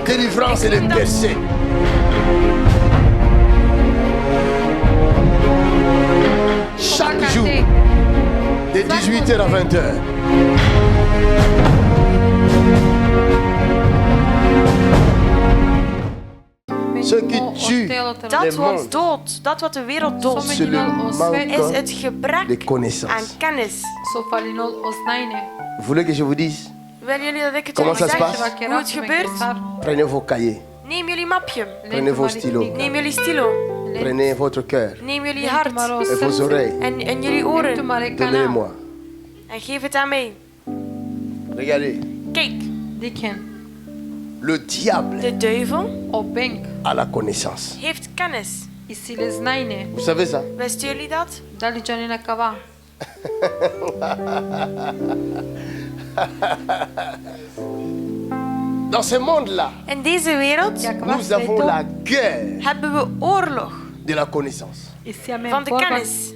délivrance et de percée. Chaque jour, de 18h à 20h. Ce qui tue Dat les wat mondes, doodt, dat wat de wereld doodt, c'est le is manque het de gebrek connaissance. aan kennis. Vous voulez que je vous dise? Willen jullie dat ik het Comment jullie ça se zeg? passe? Hoe het gebeurt? Prenez vos cahiers, Neem jullie mapje. prenez vos stylos, Neem jullie stilo. prenez votre cœur Neem jullie hart. et vos oreilles. En jullie oren. Donnez-les-moi. En geef het aan mij. Regardez, Kijk, le diable de duivel a la connaissance. heeft kennis. Vous savez ça? Wisten jullie dat? Dans ce monde-là, In deze wereld nous avons la guerre hebben we oorlog de la connaissance. van de kennis.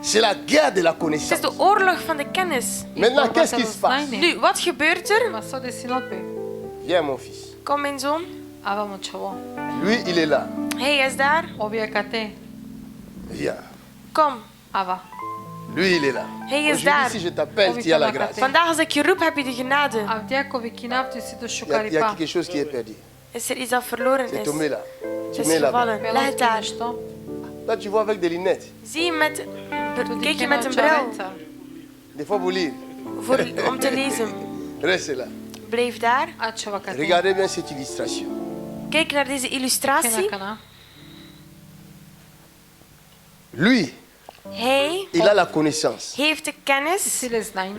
C'est la guerre de la Het is connaissance. de oorlog van de kennis. Maintenant, qu'est-ce qui se passe? Nu, wat gebeurt er? Viens, mon fils. Kom, mijn zoon. Lui, il est là. Hij is daar. Viens. Kom. Lui, il est là. Hij is Aujourd'hui, daar. si je t'appelle, tu as la grâce. Vandaag als ik je roep, heb je de genade. Il y a quelque chose qui est perdu. Is er iets dat verloren C'est is? tombé là. Tu Het mets is là-bas. gevallen. Leg het daar. Là, tu vois avec des lunettes. Zie je met... Kijk je met een bril Des fois, vous lire. om te lezen. Reste là. Blijf daar. Regardez bien cette illustration. Kijk naar deze illustratie. Lui, Hij il a la connaissance. heeft de kennis.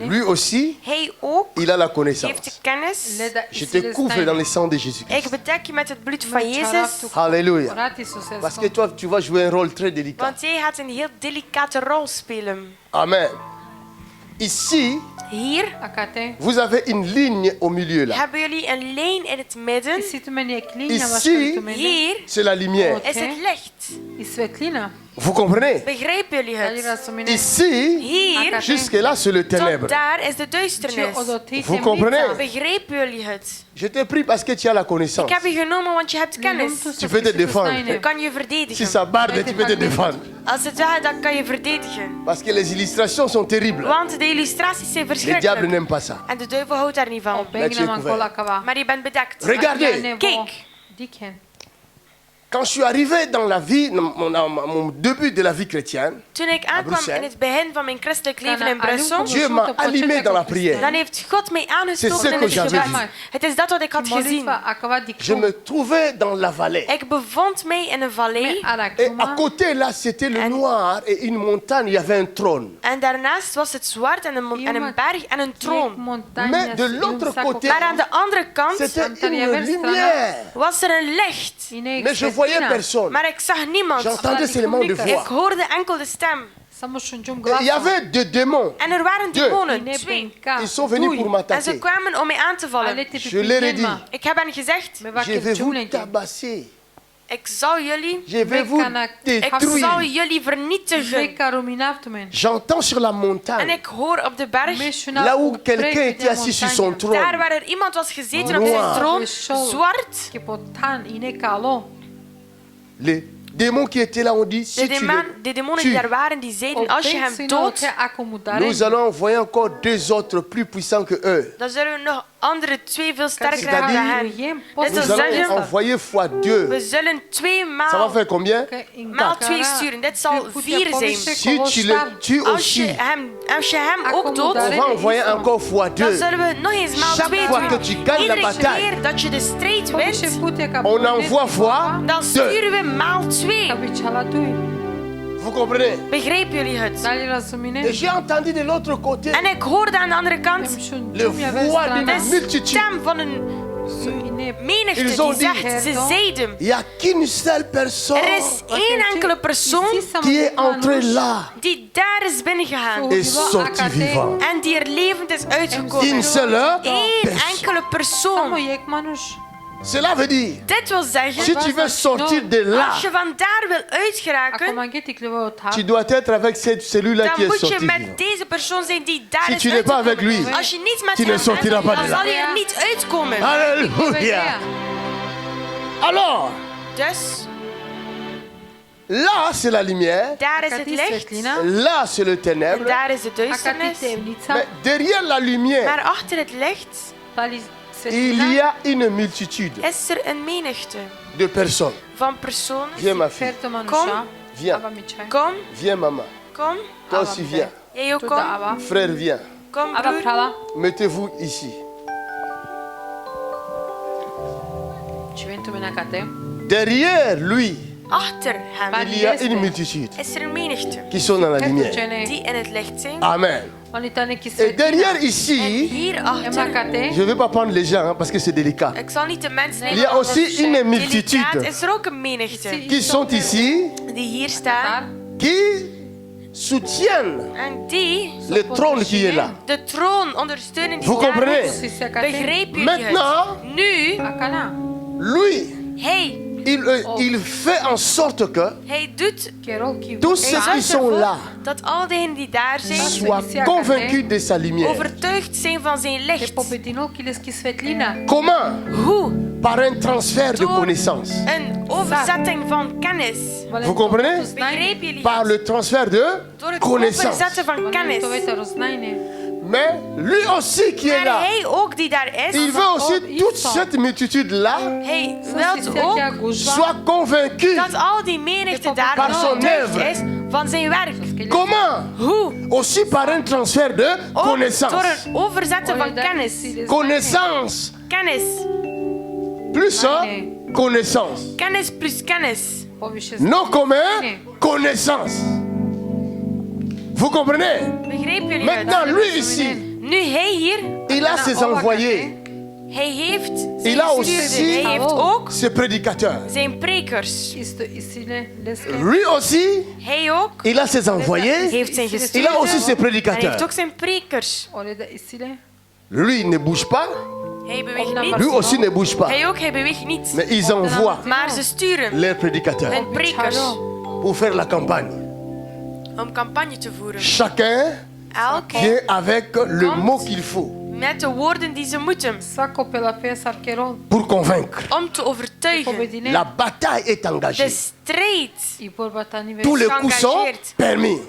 Lui aussi, Hij ook il a la heeft de connaissance. kennis. Je te couvre dans le sang de Jésus-Christ. Ik bedek je met het bloed van Jezus. Alléluia. Parce que toi, tu vas jouer un rôle très délicat. Want jij gaat een heel delicate rol spelen. Amen. Ici, Hier vous avez une ligne au milieu là. hebben jullie een lijn in het midden. Ici, Hier c'est la lumière. is het licht. Vous comprenez? Begrijpen jullie het? Ici, Hier jusque-là, c'est le tot ténèbre. daar is de duisternis. Vous comprenez? Begrijpen jullie het? Je t'ai pris parce que tu as la Ik connaissance. heb je genomen want je hebt kennis. Tu peux te Je défendre. kan je Si verdedigen. ça barde, tu peux te défendre. Als het weggaat, dan kan je verdedigen. Parce que les illustrations sont terribles. Want de illustraties zijn Le diable verschrikkelijk. n'aime pas ça. En de duivel houdt daar niet van. Maar je bent bedekt. Regardez, Kijk, quand je suis arrivé dans la vie, dans mon début de la vie chrétienne, toen ik aankwam Bruxelles. in het begin van mijn christelijk leven in Brussel, Dieu m'a allumé dans la prière. dan heeft God mij C'est ce aangestoken in que het j'avais gebed. vu. Het is dat wat ik had gezien. Je me trouvais dans la vallée. Ik bevond mij in een vallei. Et à côté, là, c'était le noir et une montagne, il y avait un trône. En daarnaast was het zwart en een berg en een troon. Mais de l'autre côté, Maar aan de andere kant c'était une lumière. was er een licht. Mais je voyais personne. Maar ik zag niemand. J'entendais seulement de Ik voix. hoorde enkel de stem. Et il y avait deux démons. En er waren Deux. demonen, twee. Ils sont venus pour En ze m'attaquer. kwamen om mij aan te vallen. Je leur ai dit, Ik heb hen gezegd, je vais vous tabasser. ik zal jullie Je vais vous Ik zal détruire. jullie vernietigen. J'entends sur la En montagne, ik hoor op de berg, là où quelqu'un était assis sur son daar trône, waar er iemand was gezeten op Noir. zijn troon, zwart. les démons qui étaient là ont dit, si De, tu de demonen die tues, daar waren, die zeiden, als je hem doodt, nous allons envoyer encore deux autres plus puissants que eux. dan zullen we nog andere twee veel sterker hebben dan C'est-à-dire, hen. Dit Nous wil allons zeggen, envoyer fois deux. we zullen twee Ça va faire combien? maal twee sturen. Dit zal 4 zijn. Si tu les tues Als je aussi, hem ook doodt, on va envoyer encore fois dan deux. zullen we nog eens maal Chaque 2 fois que doen. tu gagnes la Iedere bataille, keer dat je de strijd wint, on envoie fois dan deux. sturen we maal 2. Vous comprenez? Begrijpen jullie het? Et j'ai entendu de l'autre côté En ik hoorde aan de andere kant le voix d'une de multitude. stem van een menigte Ils ont die dit, zegt, ze zeiden, il n'y a qu'une seule personne er is één enkele persoon qui est entrée là die daar is binnengegaan et sortie vivant. en die er levend is Une uitgekomen. seule Eén personne. enkele persoon. Cela veut dire, Dit wil zeggen, si tu veux sortir de là, als je van daar wil uitgeraken, tu dois être avec celui-là qui dan est moet je sorti. met deze persoon zijn die daar Si is tu n'es pas avec uitgekomen. lui, Als je niet met tu ne hem sortiras pas bent, de dan là. zal je er niet uitkomen. Alléluia. Alors, Dus, là c'est la lumière, daar is het licht. là c'est le En ténèbre. daar is de duisternis. Mais derrière la lumière, Maar achter het licht il y a une multitude is er een menigte de personnes. van personen. Viens ma fille, viens, Kom, viens maman. kom. Toi aussi viens. Jij ook kom. Frère, viens. Kom, broer. Mettez-vous ici. Derrière lui, Achter hem il y a une multitude is er een menigte qui sont dans la lumière. die in het licht zijn. Amen. Et derrière En ici, hierachter, je ne vais pas prendre les gens hein, parce que c'est délicat. ik zal niet de mensen Il y a aussi une delicaat, multitude is er ook een menigte qui sont ici, die hier staan qui soutiennent en die le trône qui est là. de troon ondersteunen die Vous daar comprenez? is. Begrijp jullie Maintenant, het? Nu, lui, hij il fait en sorte que Hij doet tous ceux qui sont là dat al diegenen die daar zijn soient convaincus de sa lumière. overtuigd zijn van zijn licht. Comment? Hoe? Par un transfert de Door connaissances. een overzetting van kennis. Vous comprenez? Begrijpen jullie Par het? le transfert de Door het connaissances. overzetten van kennis. Mais lui aussi qui est Maar là, hij ook die daar is, il veut aussi toute cette multitude-là hij wil ook soit convaincu. dat al die menigte daar Par son overtuigd œuvre. is van zijn werk. Comment? Hoe? Aussi par un transfert de Ook door connaissances. een overzetten van kennis. Connaissance Kennis. plus connaissance. Kennis plus kennis. Non commun, connaissance. Vous comprenez? Begrijpen jullie Maintenant, het? lui ici, Nu hij hier, il a ses envoyés. hij heeft Il zijn a aussi stuurden. Hij heeft ook ses prédicateurs. zijn prekers. Lui aussi, Hij ook il a ses envoyés. heeft zijn Il a gestuurden. aussi ses En hij heeft prédicateurs. ook zijn prekers. Lui ne bouge pas. Hij beweegt Lui niet. aussi ne bouge pas. Hij ook, hij beweegt niet. Mais ils envoient Maar ze sturen leurs prédicateurs hun prekers pour faire la campagne. om campagne te voeren. Chacun Elk vient avec le mot qu'il faut met de woorden die ze moeten pour convaincre. om te overtuigen. La bataille est De engagée. strijd. Tous les coups sont Geëngageerd. permis.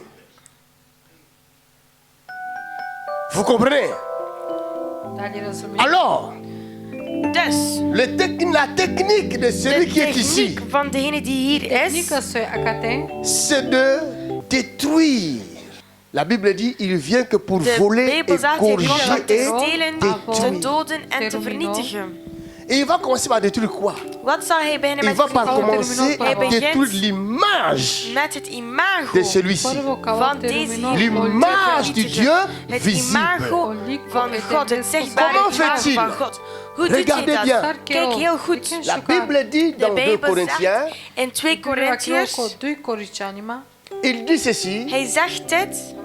Vous comprenez? Alors, Dus la technique de celui de qui est ici, techniek van degene die hier is, c'est de détruire. La Bible dit, il vient que pour de voler Bijbel et zegt hij komt corriger om te et stelen, te détruire. doden en te vernietigen. Et il va commencer par détruire quoi? Wat zal hij beginnen Il met va par vernietigen? commencer Hij à détruire begint l'image met het imago de celui-ci. van deze hier L'image du Dieu het visible. imago van God, het zichtbare Comment imago fait-il? van God. Hoe doet hij Regardez dat? bien. Kijk heel goed. La Bible dit De dans 2 Bijbel Corinthiens, zegt in 2 Corinthiërs, il dit ceci, hij zegt dit,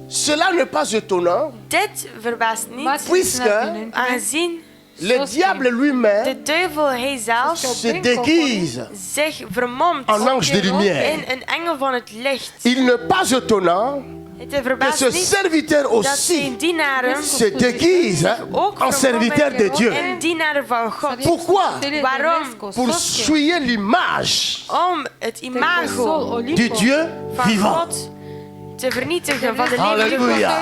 cela n'est pas étonnant, dit verbaast niet, puisque aangezien le diable lui-même de duivel hij zelf se déguise zich vermomt en ange de lumière. in een engel van het licht. Il n'est pas étonnant Het que verbaast ce niet serviteur dat aussi zijn dienaren se déguise ook en serviteur de Dieu. en dienaren van God. Pourquoi? Waarom? Pour souiller l'image Om het imago du Dieu van vivant. God te vernietigen, van de levende Alléluia.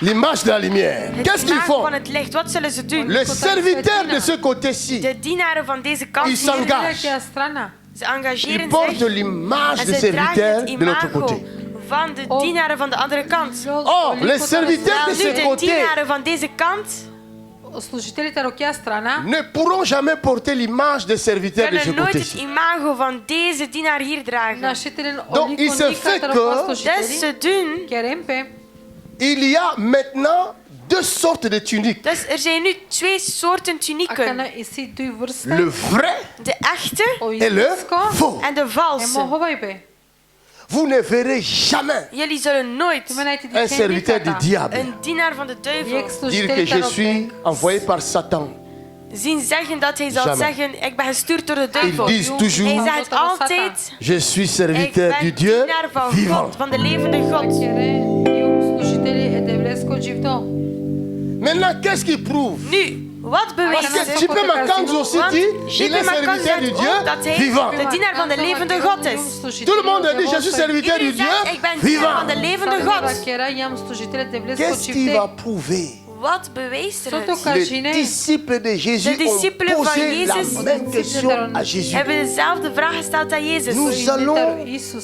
L'image de la lumière. God. Qu'est-ce Het qu'ils imago font? van het licht, wat zullen ze doen? Le serviteur de ce côté-ci, De dienaren van deze kant il hier, s'engage. ze Il engageren porte zich l'image en du ze dragen serviteur het de l'autre imago côté. van de dienaren van de andere kant. Or, les serviteurs de Nu, ce de côté dienaren van deze kant ne pourront jamais porter l'image des serviteurs de ce kunnen nooit het côté-ci. imago van deze dienaar hier dragen. Donc, il se fait que Dus ze doen, il y a maintenant 2 sortes de tuniques. dus er zijn nu 2 soorten tunieken. Le vrai De echte et le faux. en de valse. Vous ne verrez jamais Jullie zullen nooit un serviteur du diable een dienaar van de duivel dire que je suis envoyé par Satan zien zeggen dat hij zal Jamais. zeggen, ik ben gestuurd door de Ils duivel. disent toujours, Hij zegt altijd, je suis ik serviteur du ben Dieu dienaar van vivant. God, van de levende God. Maintenant, qu'est-ce qu'il prouve? Nu, wat bewijst Parce que het? J.P. Makanz aussi Want dit, J.P. il est Makanz serviteur du zegt Dieu ook dat hij vivant. de dienaar van de levende God is. Tout le monde dit, je suis serviteur du Iedereen Dieu zegt, ik ben dienaar van vivant. de levende God. Qu'est-ce qu'il va prouver? Wat bewijst er het? Les disciples de Jésus De discipelen ont van posé la Jezus même question à Jésus. Hebben dezelfde vraag gesteld aan Jezus. Nous allons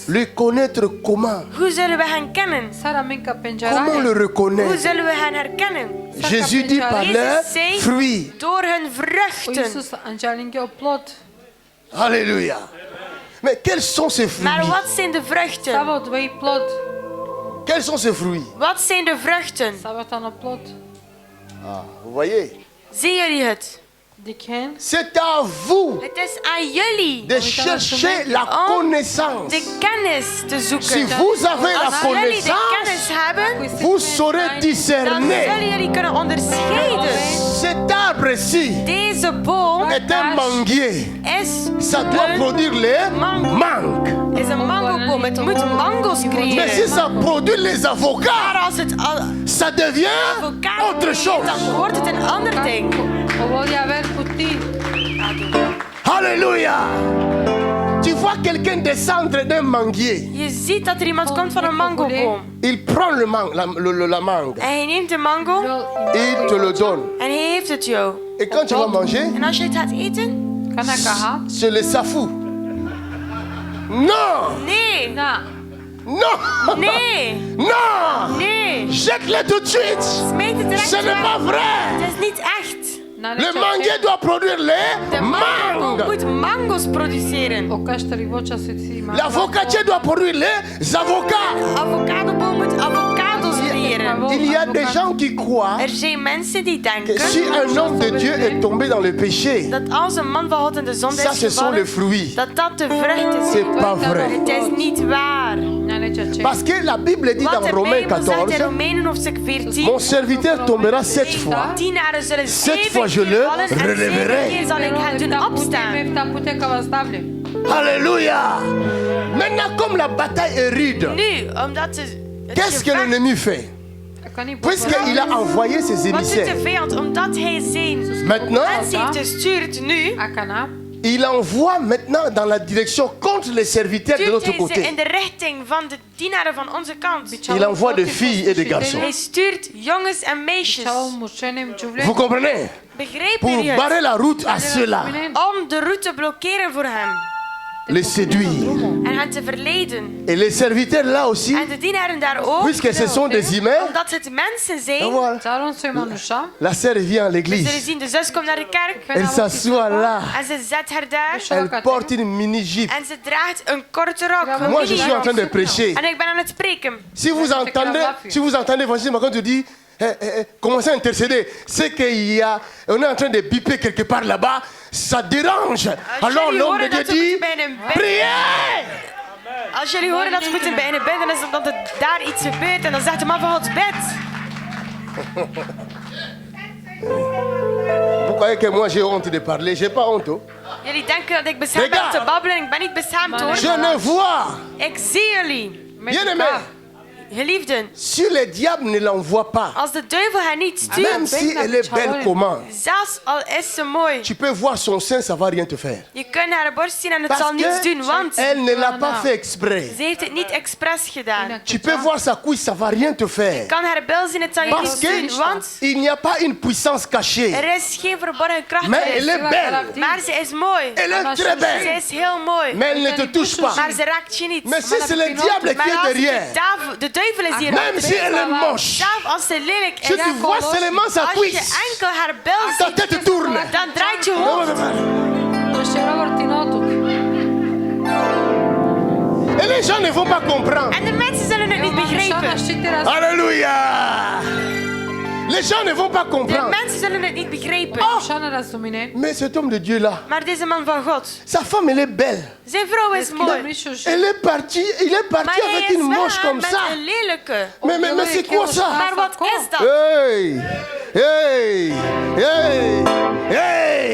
le connaître comment? Hoe zullen we hen kennen? Comment le Hoe reconnaître? zullen we hen herkennen? Jésus dit par leurs Jezus zei, fruits. door hun vruchten. Alléluia. Mais quels sont ces fruits? Maar wat zijn de vruchten? Quels sont ces fruits? Wat zijn de vruchten? Vous voyez? Zien jullie het? C'est à vous Het is aan jullie de chercher la connaissance. de kennis te zoeken. Si vous avez la Als jullie de connaissance, kennis hebben, vous saurez dan discerner. zullen jullie kunnen onderscheiden. Cet arbre-ci Deze boom est un manguier. is Ça doit een, produire les mangues. is een mangoboom. Het moet mango's Mais si creëren. ça produit les Maar avocats, als het ça devient avocado autre creëert, chose. dan wordt het een ander ding. Alléluia. Tu vois quelqu'un descendre d'un manguier. Je ziet dat er iemand komt van een mangoboom. Il prend la mangue. En hij neemt de mango Et il te le donne. en hij heeft het jou. Et quand tu vas manger, En als je het gaat eten? c'est le safou. Non, Nee. non, Nee. non. Nee. Jette-le tout de suite. Smijt het direct Ce n'est weg. pas vrai. Het is niet echt. Le manguier doit produire les De mangoboom mangues. moet mango's produceren. L'avocatier doit produire les avocats. De avocadoboom moet avocados creëren. Il y a des gens qui croient Er zijn mensen die que denken si un homme de Dieu est tombé dans le péché, dat als een man van God in de zonde ça is ce sont les gevallen, fruits. dat de vruchten C'est zijn. pas vrai. Het is niet waar. Parce que la Bible dit Wat dans de Romains Bijbel zegt in 14, Romeinen hoofdstuk 14. mon serviteur tombera 7 fois. Dienaren zullen Cette fois 7 je keer le vallen en relèverai. 7 keer zal ik hen doen opstaan. Alléluia. Maintenant, comme la bataille est rude, Nu, omdat het qu'est-ce que gevecht- l'ennemi fait? Puisqu'il a envoyé ses wat doet de émissaires, vijand? Omdat hij zijn maintenant, mensen heeft gestuurd nu, il envoie maintenant dans la direction contre les serviteurs de stuurt notre hij ze in côté. de richting van de dienaren van onze kant. Il envoie des filles et des garçons. Hij stuurt jongens en meisjes. Vous comprenez? Begrijpen Pour jullie barrer het? la route à ceux-là, Om de route te blokkeren voor hem. les séduire. En hen te verleiden. Et les serviteurs là aussi, En de dienaren daar ook. puisque ce sont des humains, Omdat het mensen et zijn. voilà. La sœur vient à We zullen l'église, zien, de zus komt naar de kerk. elle s'assoit là, En ze zet haar daar. elle porte une mini-jupe. En ze draagt een korte rok. Een Moi je suis en train de mini-rok. prêcher. En ik ben aan het spreken. Si vous entendez Évangile Macron te dit, commencez à intercéder, c'est on est en train de biper quelque part là-bas, ça dérange. Alors jullie l'homme de horen Dieu dat we dit, moeten bij een bed- priez. Als jullie horen dat ze moeten bij een bed, dan is het omdat er daar iets gebeurt. En dan zegt de man van Gods bed. Vous croyez que moi j'ai honte de parler? J'ai pas honte. Oh. Jullie denken dat ik beschaamd ben om te babbelen. Ik ben niet beschaamd hoor. Je le vois. Ik zie jullie. Bien aimé, Geliefden, si le diable ne l'envoie pas, als de duivel haar niet même stuurt, si elle est belle comment, zelfs al is ze mooi, tu peux voir son sein, ça va rien te faire. je kunt haar borst zien en het Parce zal niets doen, want qu'elle ne l'a pas fait exprès. ze heeft het niet expres gedaan. Tu peux voir sa couille, ça va rien te faire. Kan haar bil zien, het zal je Parce niets doen, want qu'il n'y a pas une puissance cachée. er is geen verborgen kracht Mais elle erin. est belle. Maar ze is mooi. Elle est très Ze belle. is heel mooi. Mais elle ne te touche pas. Maar ze raakt je niet. Mais si c'est le diable qui Maar est als derrière, de duivel is hier même si elle est moche, zelf als ze lelijk si is, tu vois seulement sa als je cuisse, enkel haar bil ta ziet, tête tourne. dan draait je hoofd. Et les gens ne vont pas comprendre. En de mensen zullen het niet begrijpen. Alléluia. Les gens ne vont pas De comprendre. mensen zullen het niet begrijpen. Mais cet homme de Dieu là, Maar deze man van God, sa femme elle est belle. zijn vrouw is mooi. Il est parti Maar hij avec is une moche weggegaan comme met ça. een lelijke. Mais c'est quoi ça? Maar wat is dat? Hey, hey, hey, hey.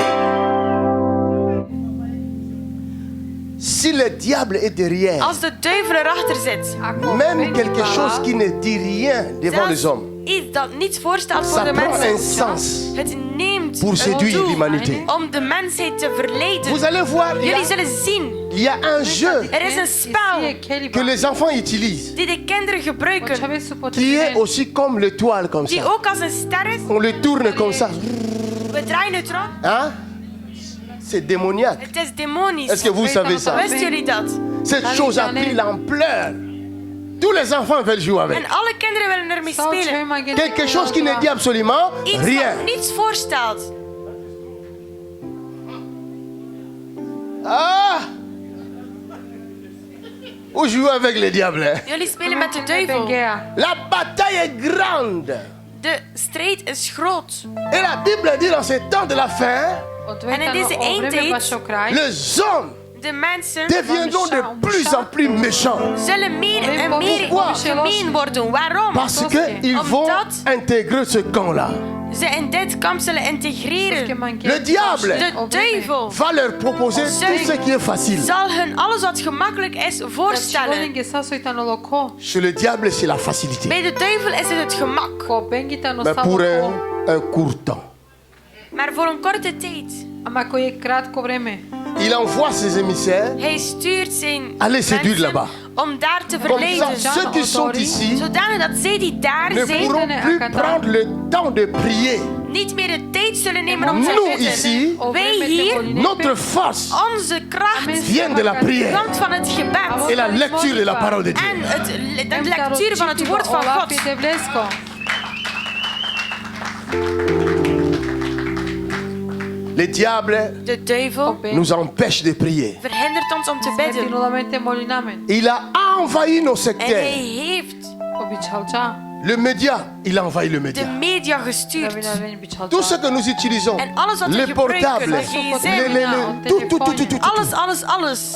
Si le diable est derrière, Als de duivel erachter zit. même quelque chose qui ne dit rien devant les hommes, Iets dat niets voorstelt voor ça de prend un mensen. sens Het neemt pour een séduire doel l'humanité. om de mensheid te verleiden. Vous allez voir, Jullie zullen zien. il y a un jeu Er is een spel que les enfants utilisent, die de kinderen gebruiken. qui est aussi comme l'étoile, comme Die ça. ook als een ster is. On le tourne comme ça. We draaien het rond. Hein? C'est démoniaque. Het is demonisch. Est-ce que vous savez ça? Wisten jullie dat? Cette chose a pris l'ampleur. Tous les enfants veulent jouer avec. En alle kinderen willen ermee spelen. Quelque chose qui ne dit absolument Iets rien. dat niets voorstelt. Ah! Vous jouez avec le diable. Hein? Jullie spelen met de duivel. La bataille est grande. De strijd is groot. Et la Bible dit dans ces temps de la fin, En in deze eindtijd, les hommes de mensen deviendront de plus en plus méchants. zullen meer en meer gemeen worden. Waarom? Parce qu'ils vont intégrer ce camp-là. Ze in dit kamp zullen integreren. Le diable De duivel va leur proposer tout ce qui est facile. zal hun alles wat gemakkelijk is voorstellen. Chez le diable, c'est la facilité. Bij de duivel is het het gemak. Mais pour un court temps. Maar voor een korte tijd. Il envoie ses émissaires Hij stuurt zijn aller séduire mensen là-bas. om daar te Comme ça, verleiden. ceux qui sont ici Zodanig dat zij die daar ne zijn pourront plus prendre le temps de prier. niet meer de tijd zullen nemen om te Nous bidden. ici, Wij hier, notre force onze kracht vient de la prière komt van het gebed. et la lecture de la parole de Dieu. En de lectuur van het woord van God. Le diable De duivel nous empêche de prier. verhindert ons om te bidden. Il a envahi nos En hij secteurs. heeft Le média, il a envahi le de média. media gestuurd. Tout ce que nous utilisons, En alles wat we les gebruiken, portables, de gsm, tout. alles.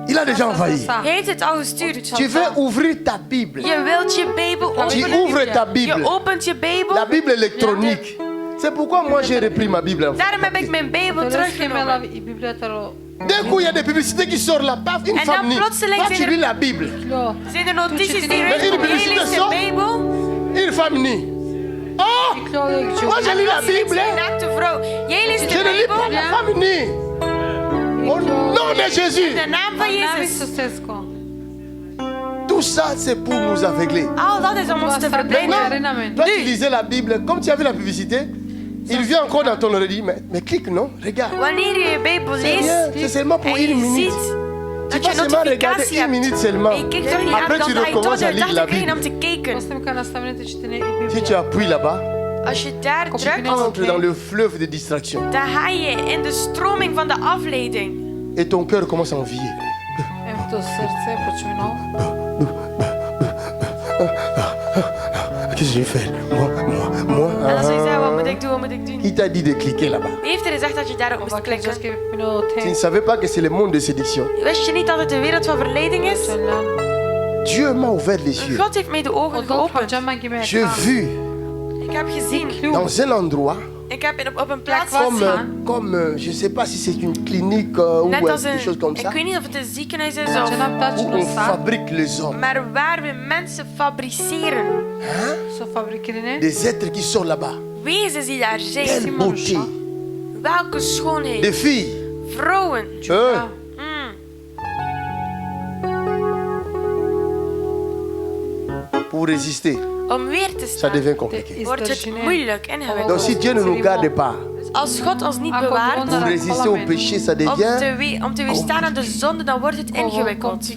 Il a déjà envahi. Hij heeft het al gestuurd. Tu veux ouvrir ta Bible. Je wilt je Bijbel Tu openen. ouvres ta Bible. Je opent je Bijbel. La Bible électronique. C'est pourquoi moi j'ai repris ma Bible. Daarom heb ik mijn Bijbel teruggenomen. D'un coup, il y a des publicités qui sortent là. Paf, une En femme dan nue. plotseling Toi, tu zijn lis la Bible. zijn er notities die Maar eruit in de komen. Jij publicité leest de zo? Bijbel. Une femme nue. Oh! Moi, je lis la Bible. Een naakte vrouw. Jij leest Je de ne lis pas Bijbel. la femme nue. Au nom de Jésus. In de naam van Jezus. Tout ça, c'est pour nous aveugler. Al dat is om ons te verblinden. Toi, tu lisais la Bible. Comme tu as vu la publicité, il vient encore dans ton oreille. Mais clique, non? Regarde. Wanneer je je Bijbel C'est rien. C'est leest seulement pour en je une minute. ziet Tu dat vas je seulement regarder notificatie une hebt. minute seulement. En je kijkt er niet aan, Après, dan tu ga je toch recommences à de lire dag la te krijgen Bible. om te kijken. Si tu appuies là-bas, Als je daar drukt, entre dans le fleuve de distraction. dan ga je in de stroming van de afleiding. Et ton cœur commence à envier. Qu'est-ce que j'ai fait? Moi. En dan zeg je, wat moet ik doen, wat moet ik doen? Qui t'a dit de cliquer là-bas? Wie heeft er gezegd dat je daarop moest klikken? Tu ne savais pas que c'est le monde de séduction. Wist je niet dat het de wereld van verleiding is? Dieu m'a ouvert les yeux. God heeft mij de ogen geopend. J'ai vu Ik heb gezien. dans un endroit, Ik heb op een plaats gezien. comme je ne sais pas si c'est une clinique ou Net als quelque chose comme een... ça, Ik weet niet of het een ziekenhuis is où on fabrique les hommes. maar waar we mensen fabriceren. Hein? Des êtres qui sont là-bas. Wezens die daar Quelle zijn. beauté. Welke schoonheid. Des filles. Vrouwen. Pour résister, Om weer te ça staan devient compliqué. wordt het moeilijk, Donc ingewikkeld. si Dieu ne nous garde pas Als God ons niet bewaart pour résister au péché, ça devient om te weerstaan aan de zonde, dan wordt het ingewikkeld.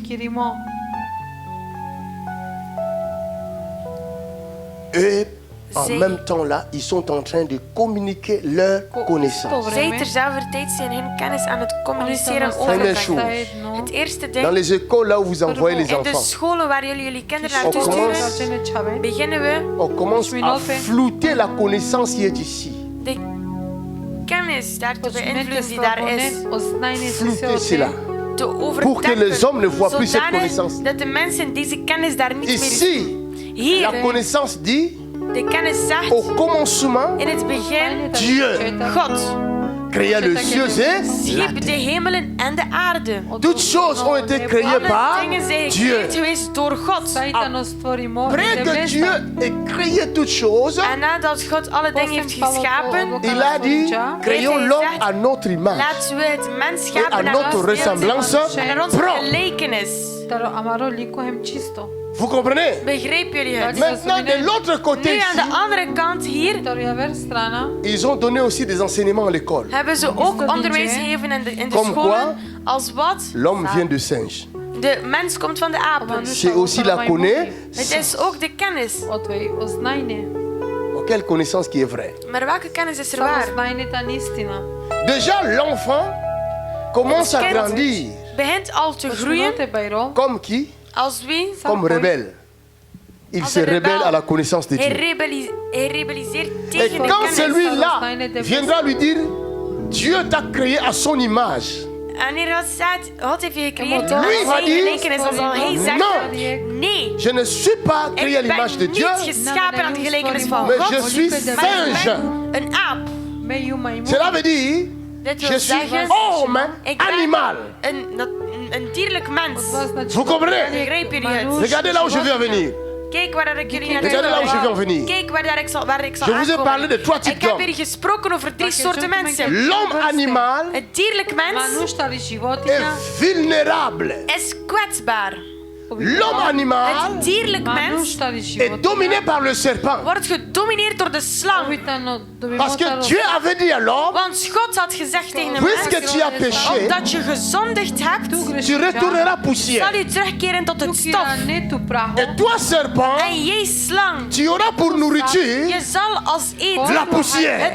Et en C'est- même temps là, ils sont en train de communiquer leur connaissance. Zij terzelfde tijd zijn hun kennis aan het communiceren Première over. chose, Het eerste dans ding, les écoles là où vous envoyez les in de enfants, scholen waar jullie kinderen On naartoe commence- sturen, beginnen we on commence à flouter la connaissance qui est ici. de kennis daar te beïnvloeden die daar is. Flouter cela. Te Pour que les hommes ne voient plus cette zodanig connaissance. dat de mensen deze kennis daar niet meer zien. Ici, Hier, la connaissance dit de kennis au zegt, commencement, in het begin, Dieu. God. créa le ciel et la schiep de terre. hemelen en de aarde. Toutes choses ont été créées Alle par dingen zijn Dieu. gecreëerd geweest door God. Après que Dieu ait créé toutes choses, En nadat God alle dingen heeft geschapen, il a dit, créons l'homme à notre image. laten we het mens Et schapen à naar notre ons beeld ressemblance en naar onze propre. gelijkenis. Vous comprenez? Begrijpen jullie het? Maintenant, de l'autre côté, Nu aan ici, de andere kant hier ils ont donné aussi des enseignements à l'école. hebben ze ook onderwijs gegeven in de Comme scholen als wat L'homme vient de singe. de mens komt van de apen. C'est aussi la connaît. Het is ook de kennis. Quelle connaissance qui est vraie? Maar welke kennis is er waar? Déjà, l'enfant commence à kind grandir. begint al te groeien Comme qui? als wie? Comme rebelle. Il Als se een rebelle rebel. à la connaissance de Hij Dieu. rebelliseert Et tegen de quand kennis. celui-là viendra lui dire, Dieu t'a créé à son image. En wanneer God zegt, God heeft je gecreëerd Lui naar va zijn dire, gelijkenis, dan zal hij zeggen, non. nee, Je ne suis pas créé à ik l'image de ben Dieu, niet geschapen aan de gelijkenis van mais God, je suis maar singe. ik ben een aap. Cela veut dire, Dit je wil suis zeggen, homme ik ben animal. een dierlijk mens. Vous comprenez? Begrijpen jullie het? Regardez là où je veux en venir. Kijk waar ik jullie Regardez là où je veux en venir. Kijk waar ik zal Je vous ai parlé aankomen. de trois types Ik heb d'hommes. hier gesproken over 3 soorten mensen. L'homme animal Het dierlijk mens est vulnérable. is kwetsbaar. L'homme animal Het dierlijk mens est dominé par le serpent. wordt gedomineerd door de slang. Parce que Dieu avait dit à l'homme, Want God had gezegd tegen de puisque mens, tu as péché, omdat je gezondigd hebt, tu retourneras zal poussière. je terugkeren tot het stof. Et toi, serpent, En jij slang, tu auras pour nourriture je zal als eten la poussière.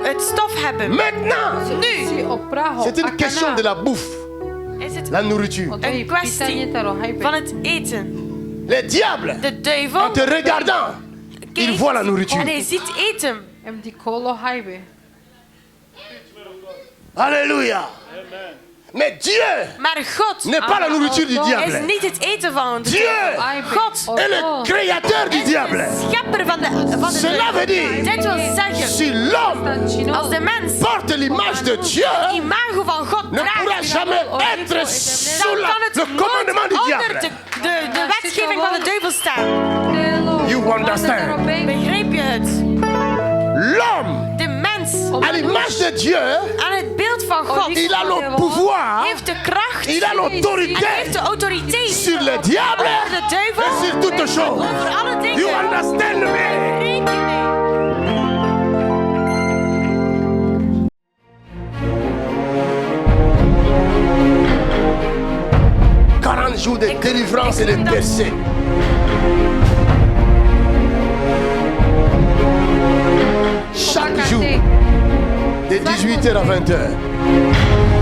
het stof hebben. Maintenant, Nu c'est une question de la bouffe, is het la nourriture. een kwestie van het eten. Les diables, De en duivel te regardant, il kijkt voit la en nourriture. hij ziet eten. Alléluia. Mais Dieu Maar God n'est pas la nourriture du is diable. niet het eten van de Dieu God est le créateur du is diable. de schepper van de Cela veut dire, Dit wil zeggen, si l'homme als de mens porte l'image de het Dieu, imago van God ne pourra draagt, jamais être sous dan kan het le commandement du nooit onder diable. de wetgeving van de duivel staan. You understand? Begrijp je het? L'homme, De mens à l'image de Dieu, aan het beeld van God il a le pouvoir, heeft de kracht il a en l'autorité heeft de autoriteit sur le diable over de duivel, et sur toutes choses. over alle You dingen. understand me? Begrijp je mij? 40 jours de délivrance et de percée. Chaque jour, de 18h à 20h.